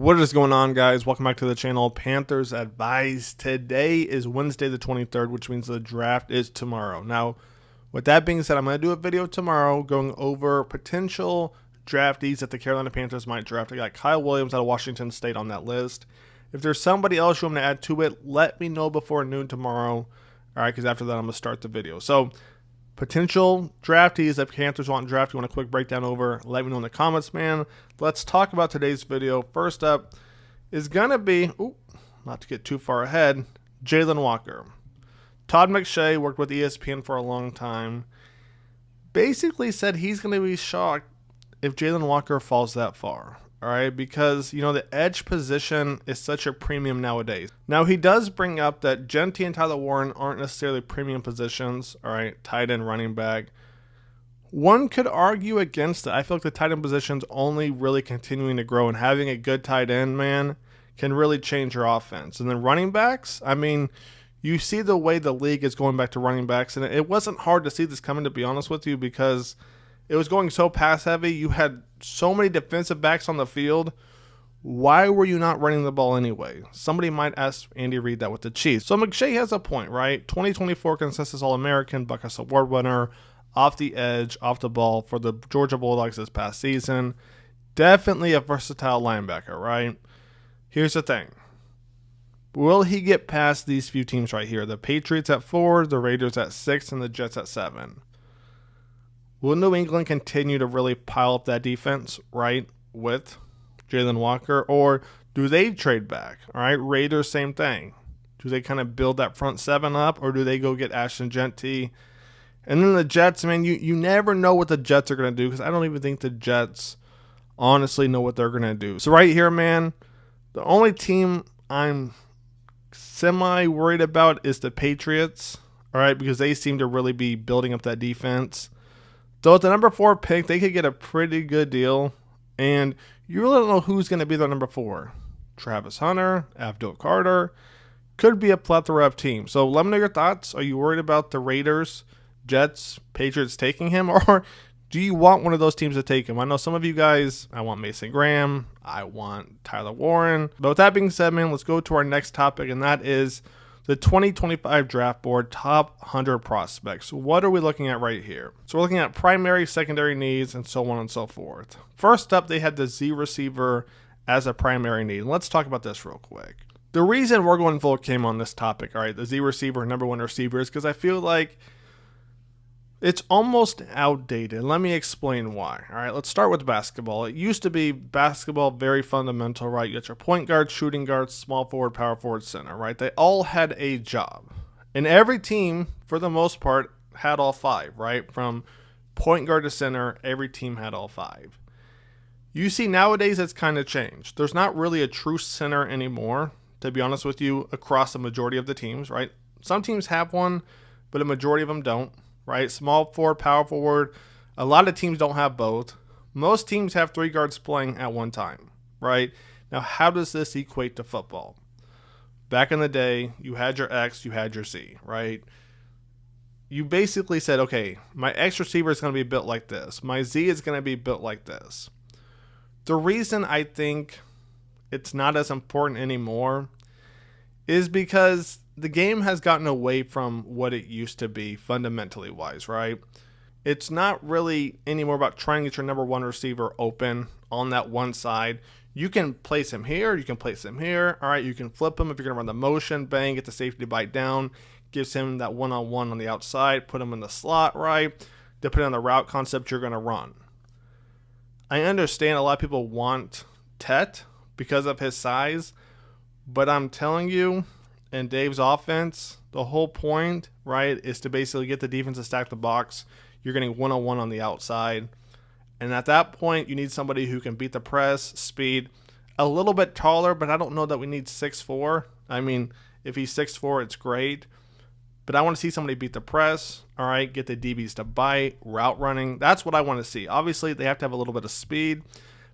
What is going on, guys? Welcome back to the channel, Panthers Advice. Today is Wednesday the 23rd, which means the draft is tomorrow. Now, with that being said, I'm going to do a video tomorrow going over potential draftees that the Carolina Panthers might draft. I got Kyle Williams out of Washington State on that list. If there's somebody else you want me to add to it, let me know before noon tomorrow. All right, because after that, I'm going to start the video. So, potential draftees that Panthers want to draft, you want a quick breakdown over, let me know in the comments, man. Let's talk about today's video. First up is going to be, not to get too far ahead, Jalon Walker. Todd McShay worked with ESPN for a long time. Basically said he's going to be shocked if Jalon Walker falls that far. All right, because, you know, the edge position is such a premium nowadays. Now, he does bring up that Genty and Tyler Warren aren't necessarily premium positions, all right, tight end, running back. One could argue against it. I feel like the tight end position's only really continuing to grow, and having a good tight end, man, can really change your offense. And then running backs, I mean, you see the way the league is going back to running backs, and it wasn't hard to see this coming, to be honest with you, because it was going so pass heavy. You had so many defensive backs on the field. Why were you not running the ball anyway? Somebody might ask Andy Reid that with the Chiefs. So McShay has a point, right? 2024 consensus All-American, Buckeyes Award winner, off the edge, off the ball for the Georgia Bulldogs this past season. Definitely a versatile linebacker, right? Here's the thing. Will he get past these few teams right here? The Patriots at 4, the Raiders at 6, and the Jets at 7. Will New England continue to really pile up that defense, right, with Jalon Walker? Or do they trade back? All right, Raiders, same thing. Do they kind of build that front 7 up, or do they go get Ashton Genty? And then the Jets, man, you never know what the Jets are going to do, because I don't even think the Jets honestly know what they're going to do. So right here, man, the only team I'm semi-worried about is the Patriots, all right, because they seem to really be building up that defense. So at the number 4 pick, they could get a pretty good deal, and you really don't know who's going to be the number 4. Travis Hunter, Abdul Carter, could be a plethora of teams. So let me know your thoughts. Are you worried about the Raiders, Jets, Patriots taking him, or do you want one of those teams to take him? I know some of you guys, I want Mason Graham, I want Tyler Warren. But with that being said, man, let's go to our next topic, and that is the 2025 draft board, top 100 prospects. What are we looking at right here? So we're looking at primary, secondary needs, and so on and so forth. First up, they had the Z receiver as a primary need. Let's talk about this real quick. The reason we're going full came on this topic, all right, the Z receiver, number 1 receiver, is because I feel like it's almost outdated. Let me explain why. All right, let's start with basketball. It used to be basketball very fundamental, right? You got your point guard, shooting guard, small forward, power forward, center, right? They all had a job. And every team, for the most part, had all 5, right? From point guard to center, every team had all 5. You see, nowadays it's kind of changed. There's not really a true center anymore, to be honest with you, across the majority of the teams, right? Some teams have one, but a majority of them don't. Right, small forward, power forward. A lot of teams don't have both. Most teams have 3 guards playing at one time, right? Now, how does this equate to football? Back in the day, you had your X, you had your Z, right? You basically said, okay, my X receiver is going to be built like this. My Z is going to be built like this. The reason I think it's not as important anymore is because the game has gotten away from what it used to be fundamentally wise, right? It's not really anymore about trying to get your number 1 receiver open on that one side. You can place him here, you can place him here. All right, you can flip him if you're going to run the motion, bang, get the safety bite down, gives him that one-on-one on the outside, put him in the slot, right? Depending on the route concept you're going to run. I understand a lot of people want Tet because of his size, but I'm telling you, in Dave's offense, the whole point, right, is to basically get the defense to stack the box. You're getting one-on-one on the outside. And at that point, you need somebody who can beat the press, speed, a little bit taller, but I don't know that we need 6'4". I mean, if he's 6'4", it's great. But I want to see somebody beat the press, all right, get the DBs to bite, route running. That's what I want to see. Obviously, they have to have a little bit of speed.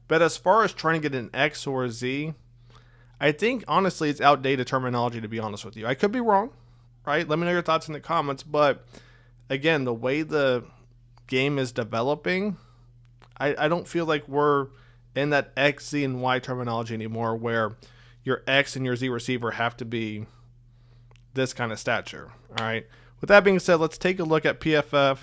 But as far as trying to get an X or a Z, I think, honestly, it's outdated terminology, to be honest with you. I could be wrong, right? Let me know your thoughts in the comments. But, again, the way the game is developing, I don't feel like we're in that X, Z, and Y terminology anymore, where your X and your Z receiver have to be this kind of stature. All right. With that being said, let's take a look at PFF.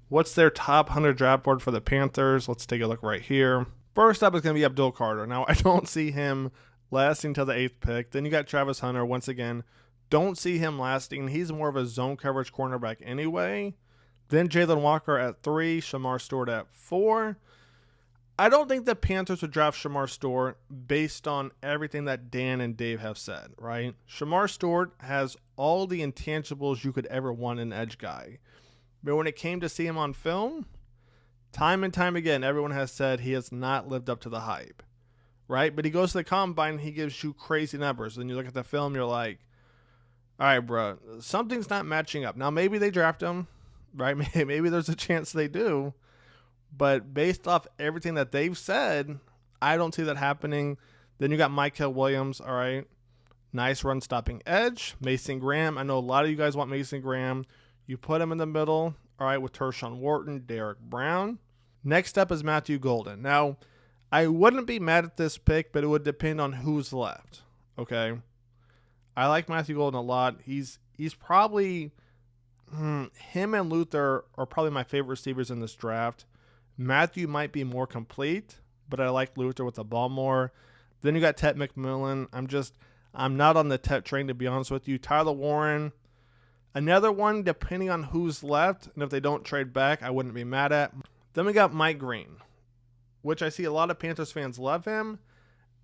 What's their top 100 draft board for the Panthers? Let's take a look right here. First up is going to be Abdul Carter. Now, I don't see him lasting till the 8th pick. Then you got Travis Hunter. Once again, don't see him lasting. He's more of a zone coverage cornerback anyway. Then Jalon Walker at 3, Shamar Stewart at 4. I don't think the Panthers would draft Shamar Stewart based on everything that Dan and Dave have said, right? Shamar Stewart has all the intangibles you could ever want in an edge guy. But when it came to see him on film, time and time again, everyone has said he has not lived up to the hype, right? But he goes to the combine and he gives you crazy numbers. And you look at the film, you're like, all right, bro, something's not matching up. Now, maybe they draft him, right? Maybe there's a chance they do. But based off everything that they've said, I don't see that happening. Then you got Michael Williams, all right. Nice run-stopping edge. Mason Graham. I know a lot of you guys want Mason Graham. You put him in the middle, all right, with Tershawn Wharton, Derek Brown. Next up is Matthew Golden. Now, I wouldn't be mad at this pick, but it would depend on who's left, okay? I like Matthew Golden a lot. He's probably, him and Luther are probably my favorite receivers in this draft. Matthew might be more complete, but I like Luther with the ball more. Then you got Tet McMillan. I'm not on the Tet train, to be honest with you. Tyler Warren, another one, depending on who's left, and if they don't trade back, I wouldn't be mad at. Then we got Mike Green, which I see a lot of Panthers fans love him,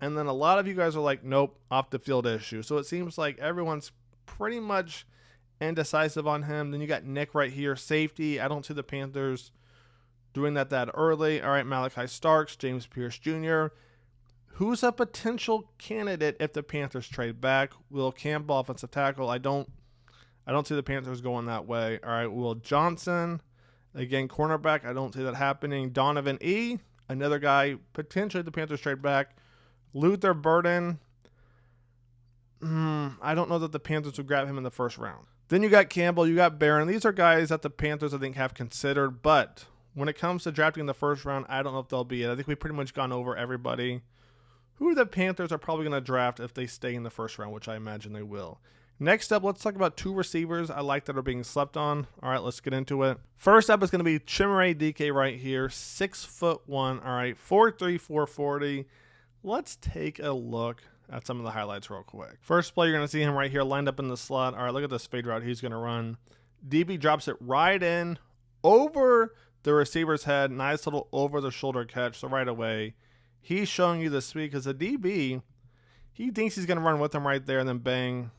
and then a lot of you guys are like, nope, off the field issue. So it seems like everyone's pretty much indecisive on him. Then you got Nick right here, safety. I don't see the Panthers doing that early. All right, Malachi Starks, James Pierce Jr. Who's a potential candidate if the Panthers trade back? Will Campbell, offensive tackle. I don't see the Panthers going that way. All right, Will Johnson, again, cornerback. I don't see that happening. Donovan E., another guy, potentially the Panthers trade back. Luther Burden. I don't know that the Panthers would grab him in the first round. Then you got Campbell, you got Barron. These are guys that the Panthers, I think, have considered, but when it comes to drafting in the first round, I don't know if they'll be it. I think we've pretty much gone over everybody. Who the Panthers are probably going to draft if they stay in the first round, which I imagine they will. Next up, let's talk about 2 receivers I like that are being slept on. All right, let's get into it. First up is going to be Chimere DK right here, 6'1", all right, 4'3", 440. Let's take a look at some of the highlights real quick. First play, you're going to see him right here lined up in the slot. All right, look at this fade route he's going to run. DB drops it right in over the receiver's head. Nice little over-the-shoulder catch. So right away, he's showing you the speed because the DB, he thinks he's going to run with him right there, and then bang,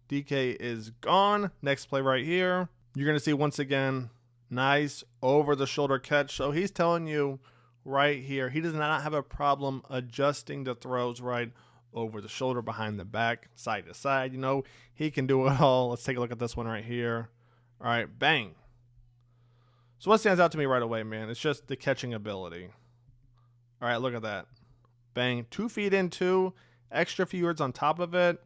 DK is gone. Next play right here, you're going to see once again, nice over-the-shoulder catch. So he's telling you right here, he does not have a problem adjusting the throws right over the shoulder, behind the back, side to side. You know, he can do it all. Let's take a look at this one right here. All right, bang. So what stands out to me right away, man, it's just the catching ability. All right, look at that. Bang, 2 feet in, 2, extra few yards on top of it.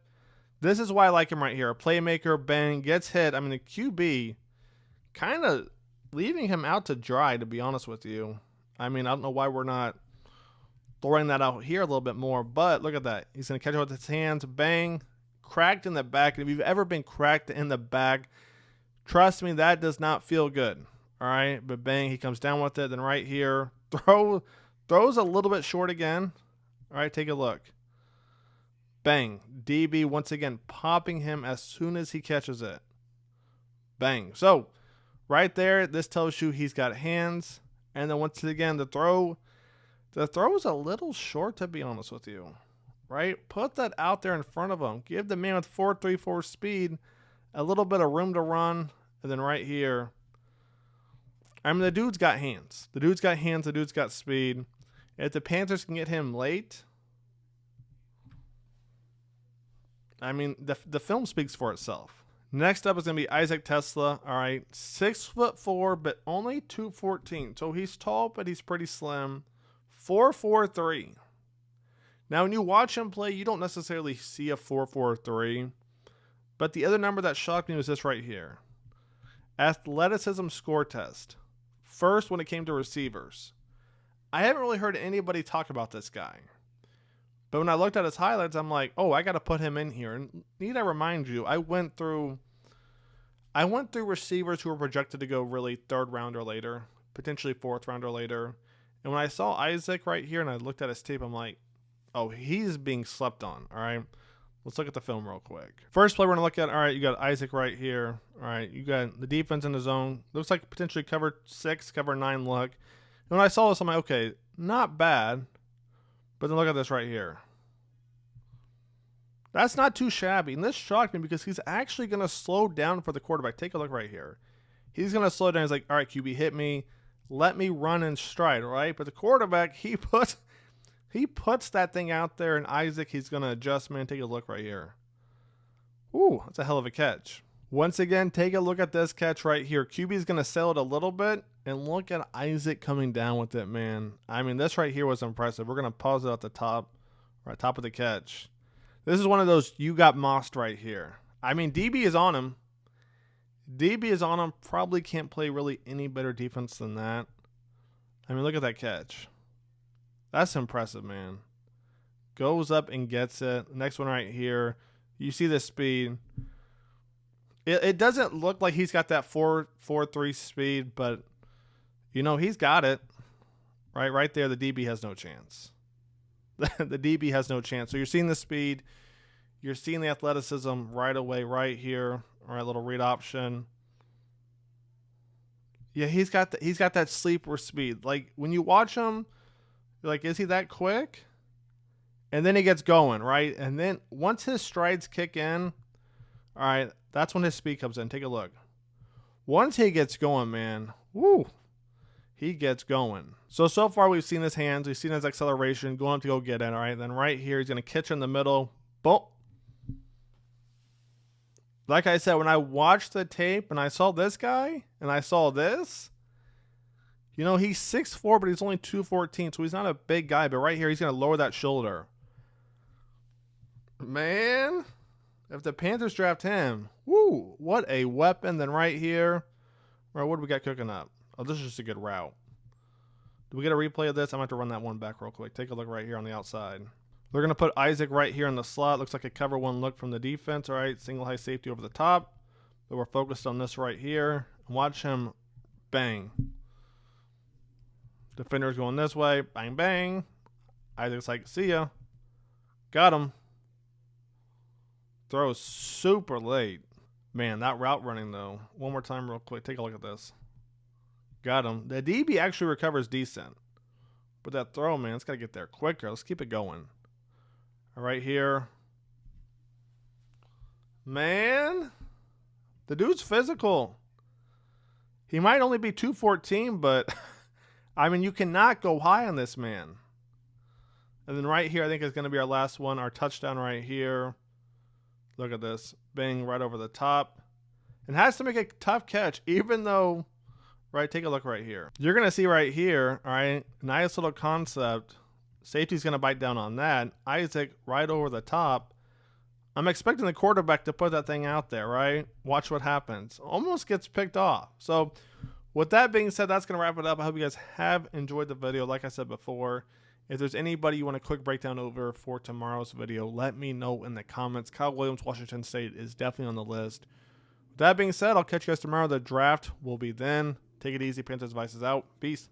This is why I like him right here. A playmaker, bang, gets hit. I mean, the QB kind of leaving him out to dry, to be honest with you. I mean, I don't know why we're not throwing that out here a little bit more, but look at that. He's going to catch it with his hands, bang, cracked in the back. And if you've ever been cracked in the back, trust me, that does not feel good. All right, but bang, he comes down with it. Then right here, throws a little bit short again. All right, take a look. Bang, DB once again popping him as soon as he catches it. Bang. So right there, this tells you he's got hands. And then once again, the throw is a little short, to be honest with you. Right? Put that out there in front of him. Give the man with 4.34 speed a little bit of room to run. And then right here, I mean, the dude's got hands. The dude's got hands. The dude's got speed. If the Panthers can get him late, I mean, the film speaks for itself. Next up is going to be Isaac Tesla. All right, 6'4", but only 214. So he's tall, but he's pretty slim. 4'3". Now, when you watch him play, you don't necessarily see a 4'3", but the other number that shocked me was this right here. Athleticism score test. First, when it came to receivers, I haven't really heard anybody talk about this guy. But when I looked at his highlights, I'm like, oh, I got to put him in here. And need I remind you, I went through receivers who were projected to go really third round or later, potentially fourth round or later. And when I saw Isaac right here and I looked at his tape, I'm like, oh, he's being slept on. All right. Let's look at the film real quick. First play we're going to look at, all right, you got Isaac right here. All right, you got the defense in the zone. Looks like potentially cover 6, cover 9 look. And when I saw this, I'm like, okay, not bad. But then look at this right here. That's not too shabby. And this shocked me because he's actually going to slow down for the quarterback. Take a look right here. He's going to slow down. He's like, all right, QB, hit me. Let me run and stride, right? But the quarterback, he puts that thing out there, and Isaac, he's going to adjust, man. Take a look right here. Ooh, that's a hell of a catch. Once again, take a look at this catch right here. QB's going to sell it a little bit, and look at Isaac coming down with it, man. I mean, this right here was impressive. We're going to pause it at the top, right, top of the catch. This is one of those you got mossed right here. I mean, DB is on him. DB is on him. Probably can't play really any better defense than that. I mean, look at that catch. That's impressive, man. Goes up and gets it. Next one right here. You see the speed. It doesn't look like he's got that 4.43 speed, but, you know, he's got it. Right there, the DB has no chance. The DB has no chance. So you're seeing the speed. You're seeing the athleticism right away right here. All right, little read option. Yeah, he's got that sleeper speed. Like, when you watch him, you're like, is he that quick? And then he gets going, right? And then once his strides kick in, all right, that's when his speed comes in. Take a look. Once he gets going, man, woo, he gets going. So far we've seen his hands. We've seen his acceleration going up to go get in, all right? Then right here, he's going to catch in the middle. Boom. Like I said, when I watched the tape and I saw this guy and I saw this, you know, he's 6'4", but he's only 214, so he's not a big guy. But right here, he's going to lower that shoulder. Man, if the Panthers draft him, woo, what a weapon. Then right here, all right, what do we got cooking up? Oh, this is just a good route. Do we get a replay of this? I'm going to have to run that one back real quick. Take a look right here on the outside. They're going to put Isaac right here in the slot. Looks like a cover 1 look from the defense. All right, single high safety over the top. But we're focused on this right here. Watch him bang. Defender's going this way. Bang, bang. Isaac's like, see ya. Got him. Throws super late. Man, that route running, though. One more time real quick. Take a look at this. Got him. The DB actually recovers decent. But that throw, man, it's got to get there quicker. Let's keep it going. All right, here. Man, the dude's physical. He might only be 214, but, I mean, you cannot go high on this man. And then right here, I think is going to be our last one, our touchdown right here. Look at this. Bang, right over the top. And has to make a tough catch, even though, right, take a look right here. You're going to see right here, all right, nice little concept. Safety's going to bite down on that. Isaac right over the top. I'm expecting the quarterback to put that thing out there, right? Watch what happens. Almost gets picked off. So with that being said, that's going to wrap it up. I hope you guys have enjoyed the video. Like I said before, if there's anybody you want a quick breakdown over for tomorrow's video, let me know in the comments. Kyle Williams, Washington State is definitely on the list. With that being said, I'll catch you guys tomorrow. The draft will be then. Take it easy. Panthers Vice is out. Peace.